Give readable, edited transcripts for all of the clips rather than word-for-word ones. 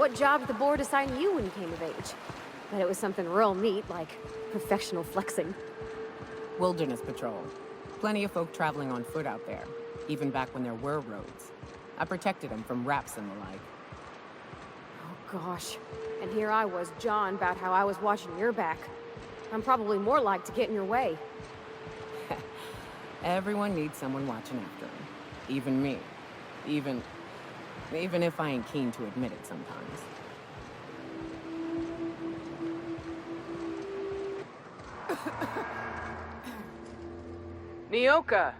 what job did the board assign you when you came of age? Bet it was something real neat, like professional flexing. Wilderness patrol. Plenty of folk traveling on foot out there, even back when there were roads. I protected them from raps and the like. Oh gosh. And here I was jawing about how I was watching your back. I'm probably more like to get in your way. Everyone needs someone watching after them. Even me. Even if I ain't keen to admit it sometimes. Nyoka!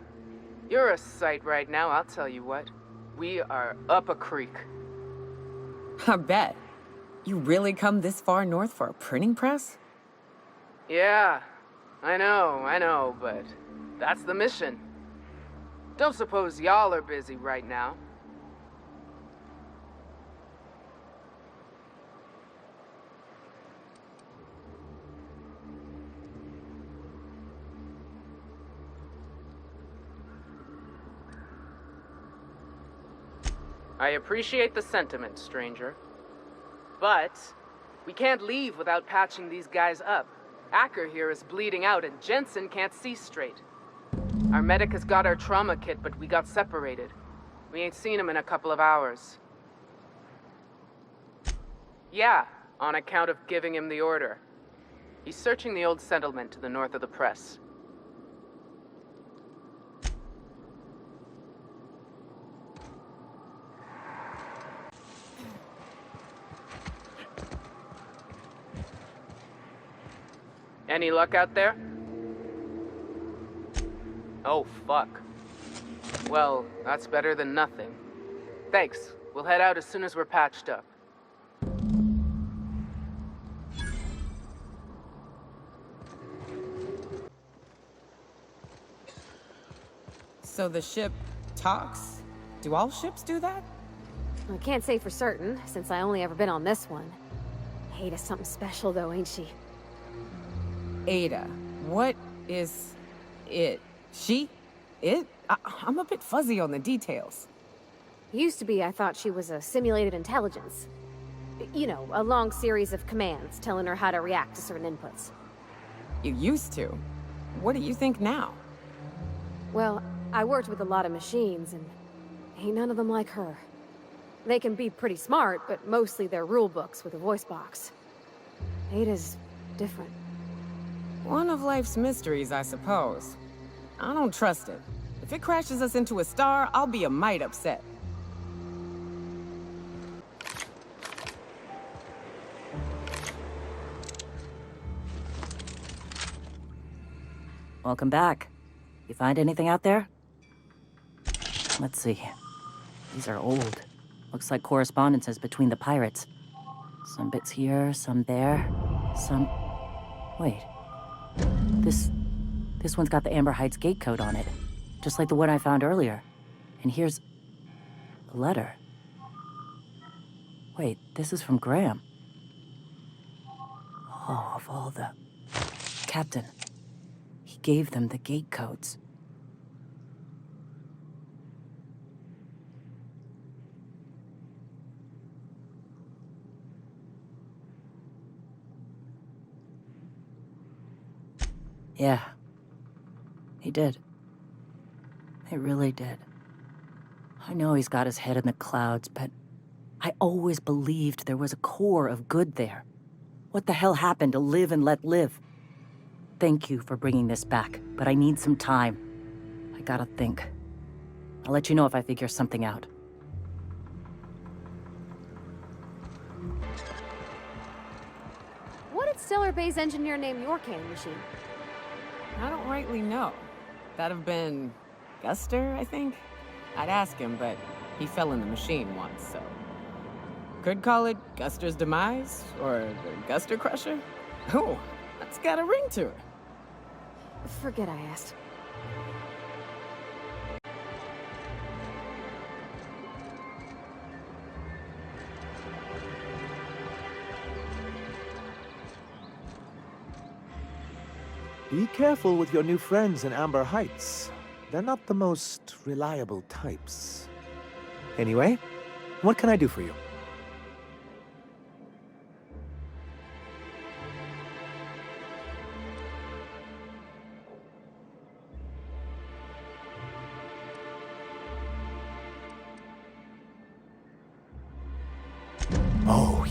You're a sight right now, I'll tell you what. We are up a creek. I bet. You really come this far north for a printing press? Yeah, I know, but that's the mission. Don't suppose y'all are busy right now. I appreciate the sentiment, stranger. But we can't leave without patching these guys up. Acker here is bleeding out and Jensen can't see straight. Our medic has got our trauma kit, but we got separated. We ain't seen him in a couple of hours. Yeah, on account of giving him the order. He's searching the old settlement to the north of the press. Any luck out there? Oh, fuck. Well, that's better than nothing. Thanks. We'll head out as soon as we're patched up. So the ship talks? Do all ships do that? I can't say for certain, since I only ever been on this one. Ada's something special though, ain't she? Ada. What is it? She? It? I'm a bit fuzzy on the details. Used to be I thought she was a simulated intelligence. You know, a long series of commands telling her how to react to certain inputs. You used to. What do you think now? Well, I worked with a lot of machines, and ain't none of them like her. They can be pretty smart, but mostly they're rule books with a voice box. Ada's different. One of life's mysteries, I suppose. I don't trust it. If it crashes us into a star, I'll be a mite upset. Welcome back. You find anything out there? Let's see. These are old. Looks like correspondences between the pirates. Some bits here, some there, some... Wait. This one's got the Amber Heights gate code on it. Just like the one I found earlier. And here's... a letter. Wait, this is from Graham. Oh, of all the... Captain. He gave them the gate codes. Yeah. He did. He really did. I know he's got his head in the clouds, but I always believed there was a core of good there. What the hell happened to live and let live? Thank you for bringing this back, but I need some time. I gotta think. I'll let you know if I figure something out. What did Stellar Bay's engineer name your cannon machine? I don't rightly know. That'd have been... Guster, I think? I'd ask him, but he fell in the machine once, so... Could call it Guster's Demise, or the Guster Crusher? Oh, that's got a ring to it. Forget I asked. Be careful with your new friends in Amber Heights. They're not the most reliable types. Anyway, what can I do for you?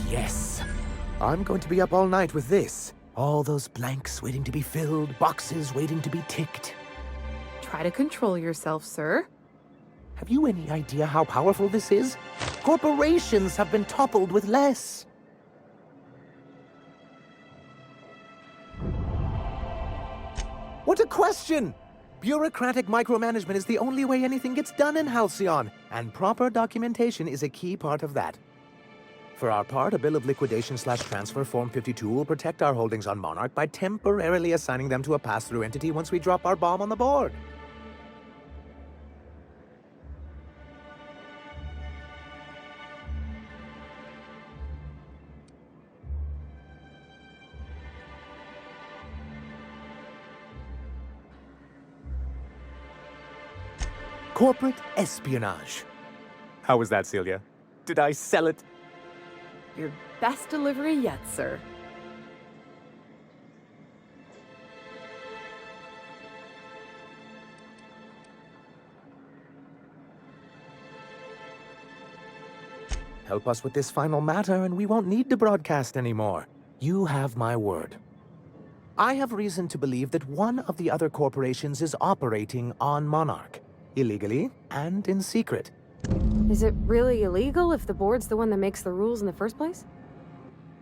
yes. I'm going to be up all night with this. All those blanks waiting to be filled, boxes waiting to be ticked. Try to control yourself, sir. Have you any idea how powerful this is? Corporations have been toppled with less. What a question! Bureaucratic micromanagement is the only way anything gets done in Halcyon, and proper documentation is a key part of that. For our part, a bill of liquidation/transfer Form 52 will protect our holdings on Monarch by temporarily assigning them to a pass-through entity once we drop our bomb on the board. Corporate espionage. How was that, Celia? Did I sell it? Your best delivery yet, sir. Help us with this final matter and we won't need to broadcast anymore. You have my word. I have reason to believe that one of the other corporations is operating on Monarch. Illegally and in secret. Is it really illegal if the board's the one that makes the rules in the first place?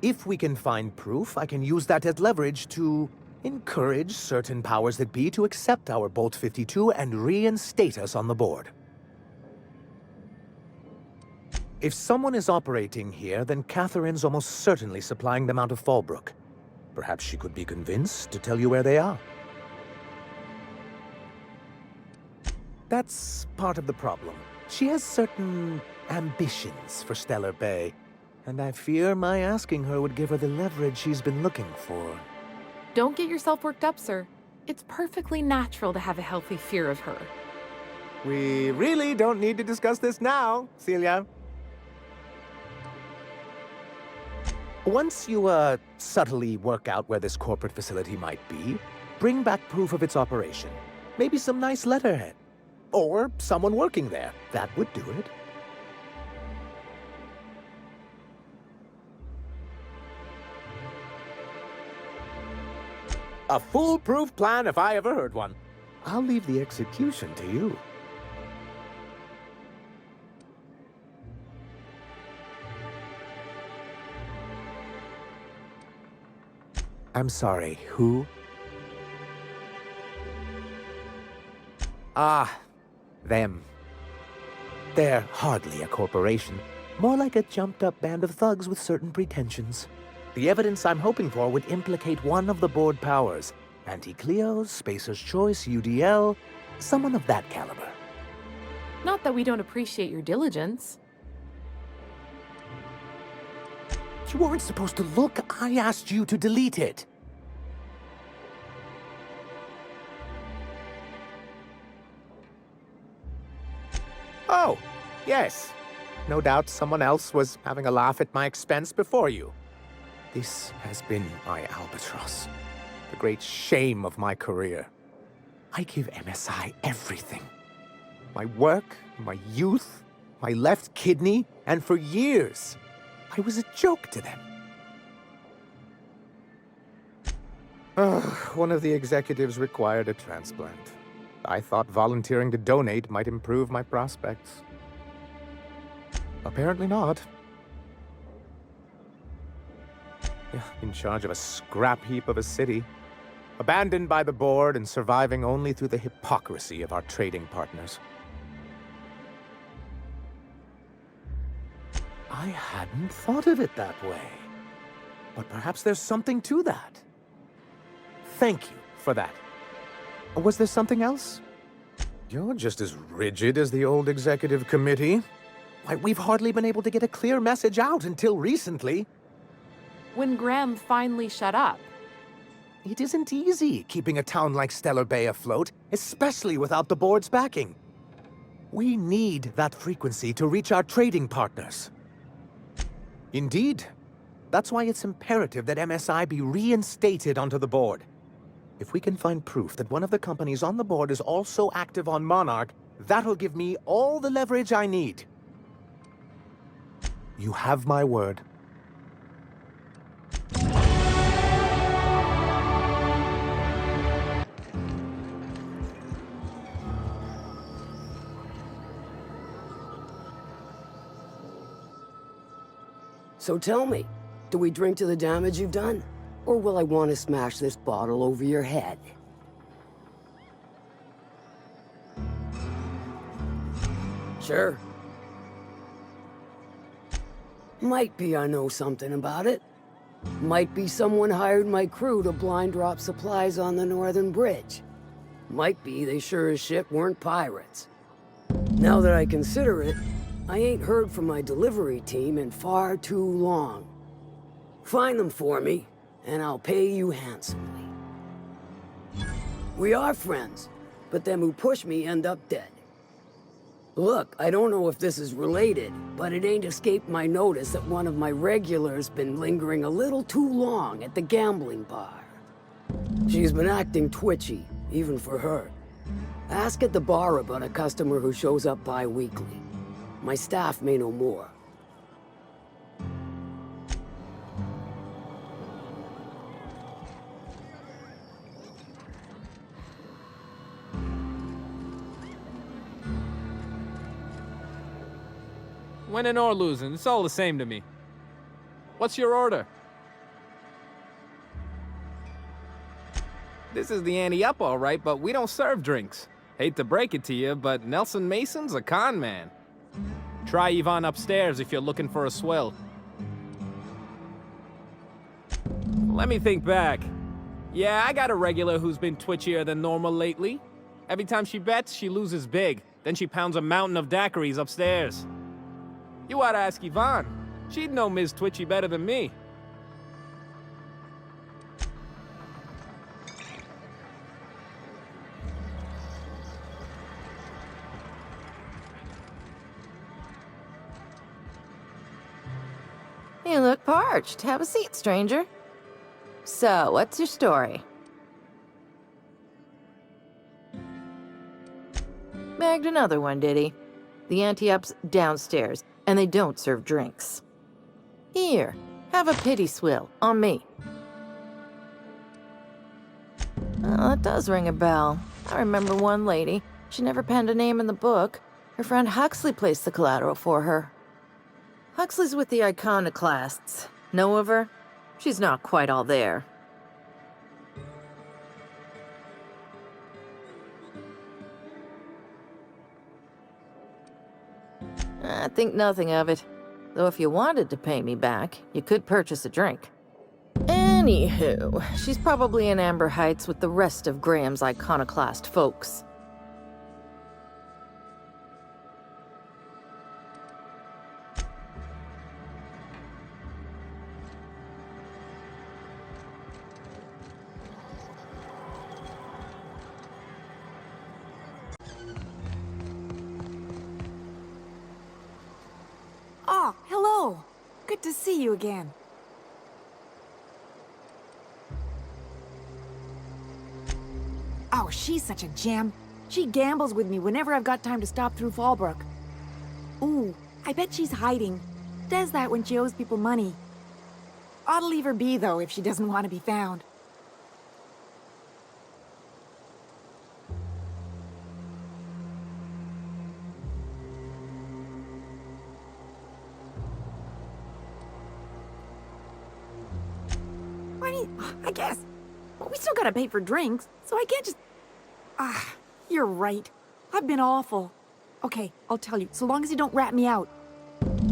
If we can find proof, I can use that as leverage to encourage certain powers that be to accept our Bolt 52 and reinstate us on the board. If someone is operating here, then Catherine's almost certainly supplying them out of Fallbrook. Perhaps she could be convinced to tell you where they are. That's part of the problem. She has certain ambitions for Stellar Bay, and I fear my asking her would give her the leverage she's been looking for. Don't get yourself worked up, sir. It's perfectly natural to have a healthy fear of her. We really don't need to discuss this now, Celia. Once you, subtly work out where this corporate facility might be, bring back proof of its operation. Maybe some nice letterhead. Or someone working there. That would do it. A foolproof plan if I ever heard one. I'll leave the execution to you. I'm sorry, who? Ah, them. They're hardly a corporation. More like a jumped-up band of thugs with certain pretensions. The evidence I'm hoping for would implicate one of the board powers. Anti-Cleos, Spacer's Choice, UDL, someone of that caliber. Not that we don't appreciate your diligence. You weren't supposed to look. I asked you to delete it. Oh, yes. No doubt someone else was having a laugh at my expense before you. This has been my albatross. The great shame of my career. I give MSI everything. My work, my youth, my left kidney, and for years, I was a joke to them. One of the executives required a transplant. I thought volunteering to donate might improve my prospects. Apparently not. In charge of a scrap heap of a city, abandoned by the board and surviving only through the hypocrisy of our trading partners. I hadn't thought of it that way. But perhaps there's something to that. Thank you for that. Was there something else? You're just as rigid as the old executive committee. Why, we've hardly been able to get a clear message out until recently. When Graham finally shut up. It isn't easy keeping a town like Stellar Bay afloat, especially without the board's backing. We need that frequency to reach our trading partners. Indeed. That's why it's imperative that MSI be reinstated onto the board. If we can find proof that one of the companies on the board is also active on Monarch, that'll give me all the leverage I need. You have my word. So tell me, do we drink to the damage you've done? Or will I want to smash this bottle over your head? Sure. Might be I know something about it. Might be someone hired my crew to blind drop supplies on the Northern Bridge. Might be they sure as shit weren't pirates. Now that I consider it, I ain't heard from my delivery team in far too long. Find them for me, and I'll pay you handsomely. We are friends, but them who push me end up dead. Look, I don't know if this is related, but it ain't escaped my notice that one of my regulars been lingering a little too long at the gambling bar. She's been acting twitchy, even for her. Ask at the bar about a customer who shows up bi-weekly. My staff may know more. Winning or losing, it's all the same to me. What's your order? This is the ante up, all right, but we don't serve drinks. Hate to break it to you, but Nelson Mason's a con man. Try Yvonne upstairs if you're looking for a swell. Let me think back. Yeah, I got a regular who's been twitchier than normal lately. Every time she bets, she loses big. Then she pounds a mountain of daiquiris upstairs. You ought to ask Yvonne. She'd know Ms. Twitchy better than me. You look parched. Have a seat, stranger. So, what's your story? Bagged another one, did he? The ante-up's downstairs, and they don't serve drinks. Here, have a pity swill, on me. Oh, that does ring a bell. I remember one lady. She never penned a name in the book. Her friend Huxley placed the collateral for her. Huxley's with the iconoclasts. Know of her? She's not quite all there. I think nothing of it. Though if you wanted to pay me back, you could purchase a drink. Anywho, she's probably in Amber Heights with the rest of Graham's iconoclast folks. Oh, hello. Good to see you again. Oh, she's such a gem. She gambles with me whenever I've got time to stop through Fallbrook. Ooh, I bet she's hiding. Does that when she owes people money. Ought to leave her be, though, if she doesn't want to be found. I guess. But we still gotta pay for drinks, so I can't just... you're right. I've been awful. Okay, I'll tell you, so long as you don't rat me out.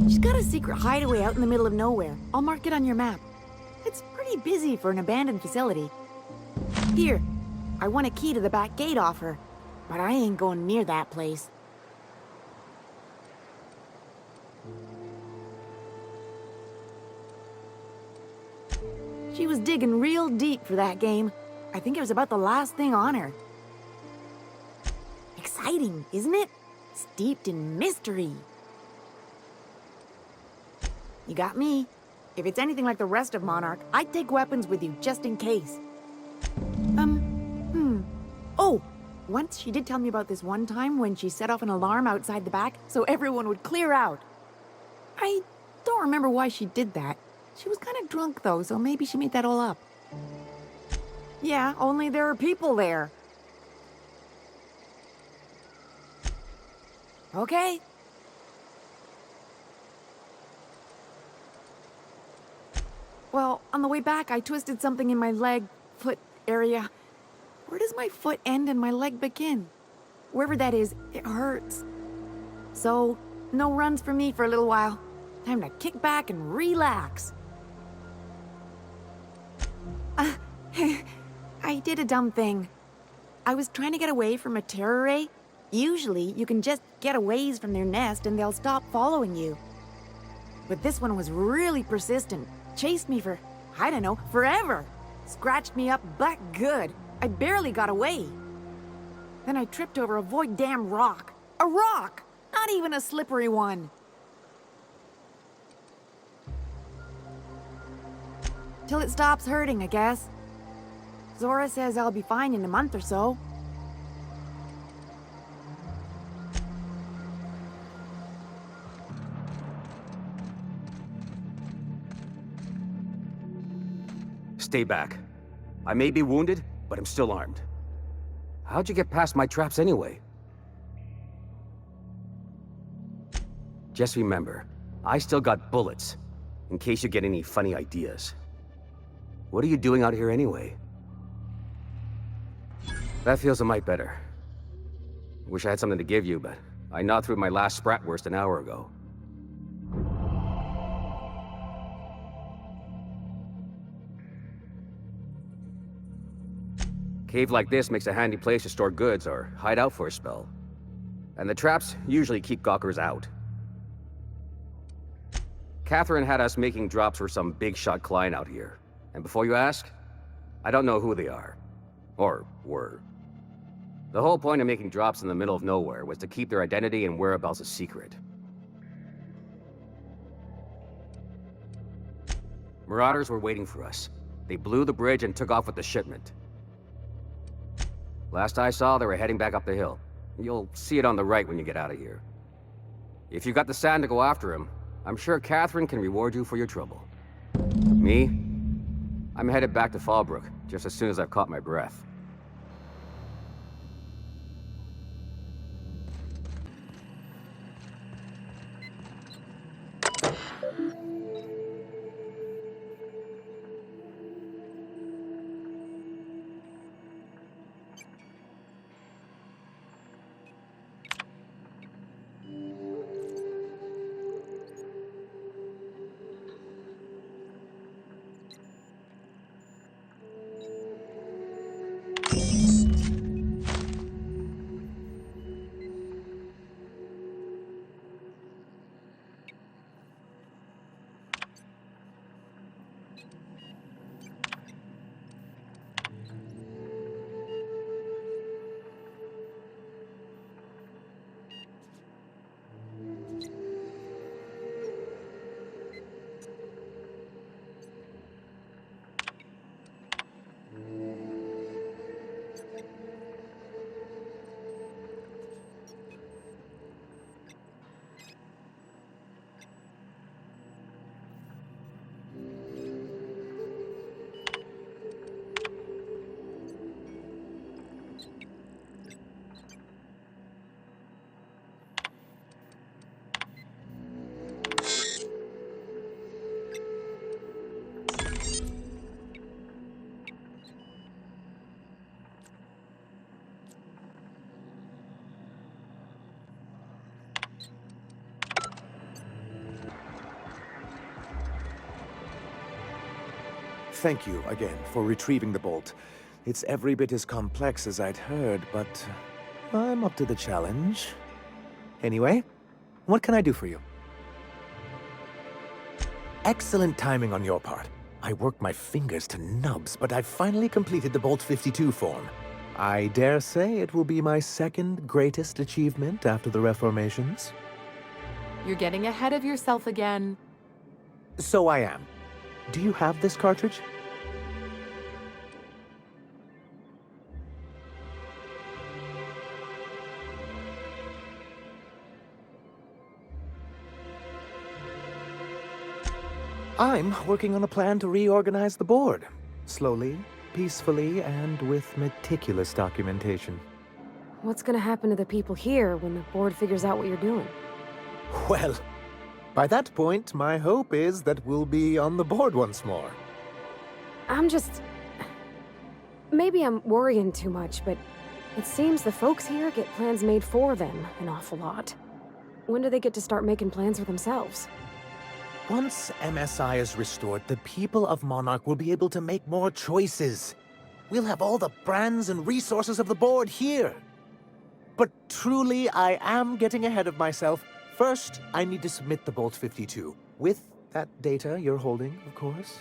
She's got a secret hideaway out in the middle of nowhere. I'll mark it on your map. It's pretty busy for an abandoned facility. Here, I want a key to the back gate off her, but I ain't going near that place. She was digging real deep for that game. I think it was about the last thing on her. Exciting, isn't it? Steeped in mystery. You got me. If it's anything like the rest of Monarch, I'd take weapons with you just in case. Oh, once she did tell me about this one time when she set off an alarm outside the back so everyone would clear out. I don't remember why she did that. She was kind of drunk, though, so maybe she made that all up. Yeah, only there are people there. Okay. Well, on the way back, I twisted something in my leg, foot area. Where does my foot end and my leg begin? Wherever that is, it hurts. So, no runs for me for a little while. Time to kick back and relax. I did a dumb thing. I was trying to get away from a terror ray. Usually, you can just get a ways from their nest and they'll stop following you. But this one was really persistent. Chased me for, I don't know, forever. Scratched me up but good. I barely got away. Then I tripped over a void damn rock. A rock! Not even a slippery one. Till it stops hurting, I guess. Zora says I'll be fine in a month or so. Stay back. I may be wounded, but I'm still armed. How'd you get past my traps anyway? Just remember, I still got bullets, in case you get any funny ideas. What are you doing out here anyway? That feels a mite better. Wish I had something to give you, but I gnawed through my last Spratwurst an hour ago. Cave like this makes a handy place to store goods or hide out for a spell. And the traps usually keep gawkers out. Catherine had us making drops for some big-shot client out here. And before you ask, I don't know who they are. Or were. The whole point of making drops in the middle of nowhere was to keep their identity and whereabouts a secret. Marauders were waiting for us. They blew the bridge and took off with the shipment. Last I saw, they were heading back up the hill. You'll see it on the right when you get out of here. If you've got the sand to go after him, I'm sure Catherine can reward you for your trouble. Me? I'm headed back to Fallbrook, just as soon as I've caught my breath. Thank you again for retrieving the bolt. It's every bit as complex as I'd heard, but I'm up to the challenge. Anyway, what can I do for you? Excellent timing on your part. I worked my fingers to nubs, but I've finally completed the Bolt 52 form. I dare say it will be my second greatest achievement after the Reformations. You're getting ahead of yourself again. So I am. Do you have this cartridge? I'm working on a plan to reorganize the board. Slowly, peacefully, and with meticulous documentation. What's gonna happen to the people here when the board figures out what you're doing? Well, by that point, my hope is that we'll be on the board once more. I'm just... Maybe I'm worrying too much, but it seems the folks here get plans made for them an awful lot. When do they get to start making plans for themselves? Once MSI is restored, the people of Monarch will be able to make more choices. We'll have all the brands and resources of the board here. But truly, I am getting ahead of myself. First, I need to submit the Bolt 52. With that data you're holding, of course.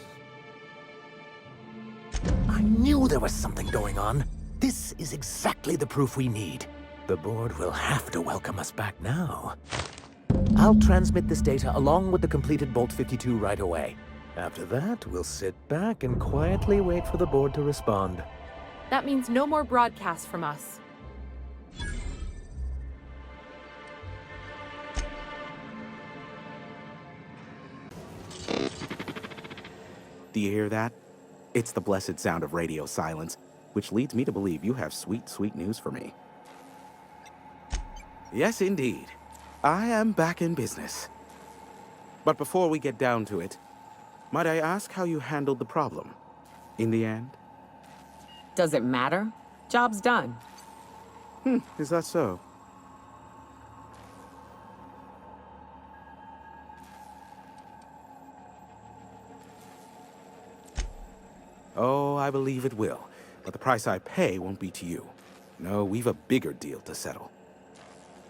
I knew there was something going on. This is exactly the proof we need. The board will have to welcome us back now. I'll transmit this data along with the completed Bolt 52 right away. After that, we'll sit back and quietly wait for the board to respond. That means no more broadcasts from us. Do you hear that? It's the blessed sound of radio silence, which leads me to believe you have sweet, sweet news for me. Yes, indeed. I am back in business. But before we get down to it, might I ask how you handled the problem? In the end? Does it matter? Job's done. Is that so? Oh, I believe it will. But the price I pay won't be to you. No, we've a bigger deal to settle.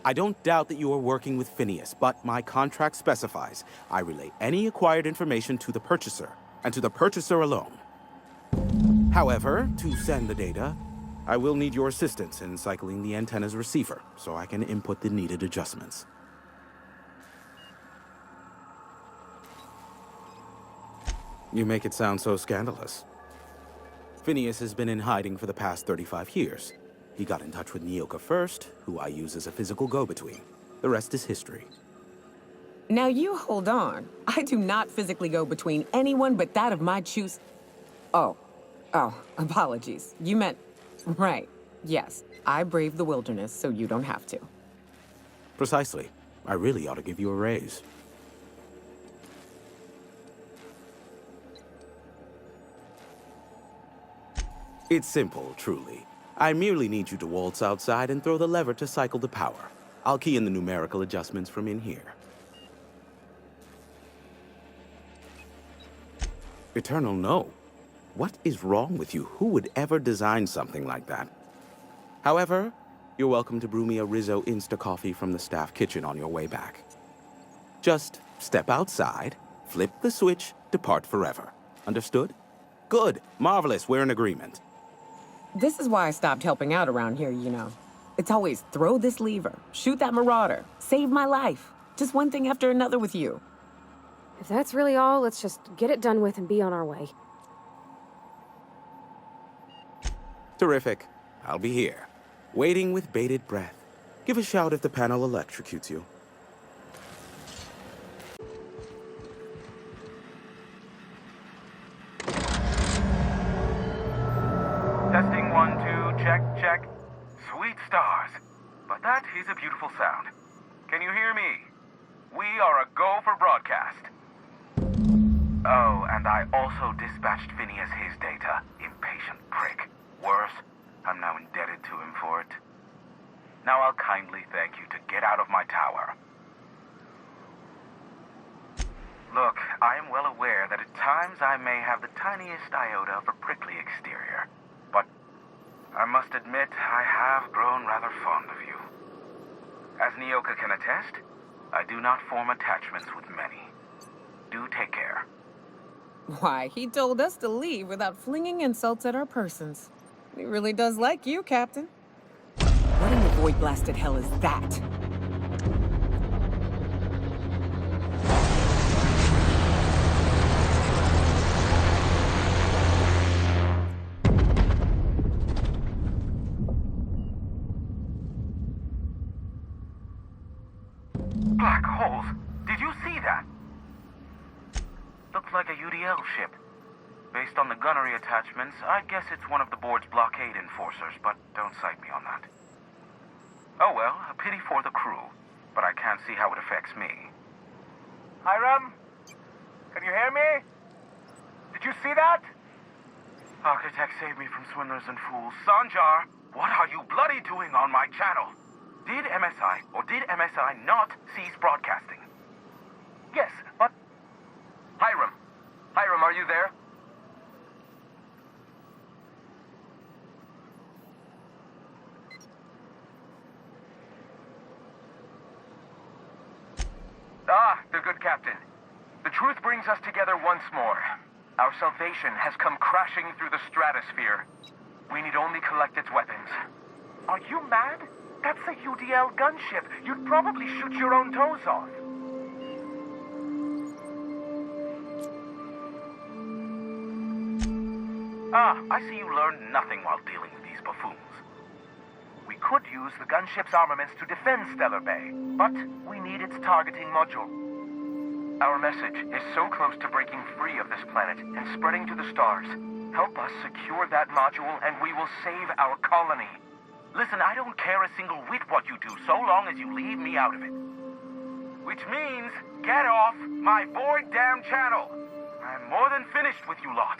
I don't doubt that you are working with Phineas, but my contract specifies I relay any acquired information to the purchaser, and to the purchaser alone. However, to send the data, I will need your assistance in cycling the antenna's receiver, so I can input the needed adjustments. You make it sound so scandalous. Phineas has been in hiding for the past 35 years. He got in touch with Nyoka first, who I use as a physical go-between. The rest is history. Now you hold on. I do not physically go between anyone but that of my choose. Oh, apologies. You meant, right. Yes, I braved the wilderness, so you don't have to. Precisely. I really ought to give you a raise. It's simple, truly. I merely need you to waltz outside and throw the lever to cycle the power. I'll key in the numerical adjustments from in here. Eternal, no. What is wrong with you? Who would ever design something like that? However, you're welcome to brew me a Rizzo Insta-Coffee from the staff kitchen on your way back. Just step outside, flip the switch, depart forever. Understood? Good. Marvelous. We're in agreement. This is why I stopped helping out around here, you know. It's always throw this lever, shoot that marauder, save my life. Just one thing after another with you. If that's really all, let's just get it done with and be on our way. Terrific. I'll be here, waiting with bated breath. Give a shout if the panel electrocutes you. Testing 1, 2, check, check. Sweet stars. But that is a beautiful sound. Can you hear me? We are a go for broadcast. Oh, and I also dispatched Phineas his data. Impatient prick. Worse, I'm now indebted to him for it. Now I'll kindly thank you to get out of my tower. Look, I am well aware that at times I may have the tiniest iota of a prickly exterior. But I must admit, I have grown rather fond of you. As Nyoka can attest, I do not form attachments with many. Do take care. Why, he told us to leave without flinging insults at our persons. He really does like you, Captain. What in the void-blasted hell is that? Black holes! Did you see that? Looks like a UDL ship. Based on the gunnery attachments, I'd guess it's one of the board's blockade enforcers, but don't cite me on that. Oh well, a pity for the crew, but I can't see how it affects me. Hiram? Can you hear me? Did you see that? Architect, save me from swindlers and fools. Sanjar, what are you bloody doing on my channel? Did MSI or did MSI not cease broadcasting? Yes, but... Hiram. Hiram, are you there? Ah, the good captain. The truth brings us together once more. Our salvation has come crashing through the stratosphere. We need only collect its weapons. Are you mad? That's a UDL gunship. You'd probably shoot your own toes off. Ah, I see you learned nothing while dealing with these buffoons. We could use the gunship's armaments to defend Stellar Bay, but we need its targeting module. Our message is so close to breaking free of this planet and spreading to the stars. Help us secure that module and we will save our colony. Listen, I don't care a single whit what you do, so long as you leave me out of it. Which means, get off my void damn channel. I'm more than finished with you lot.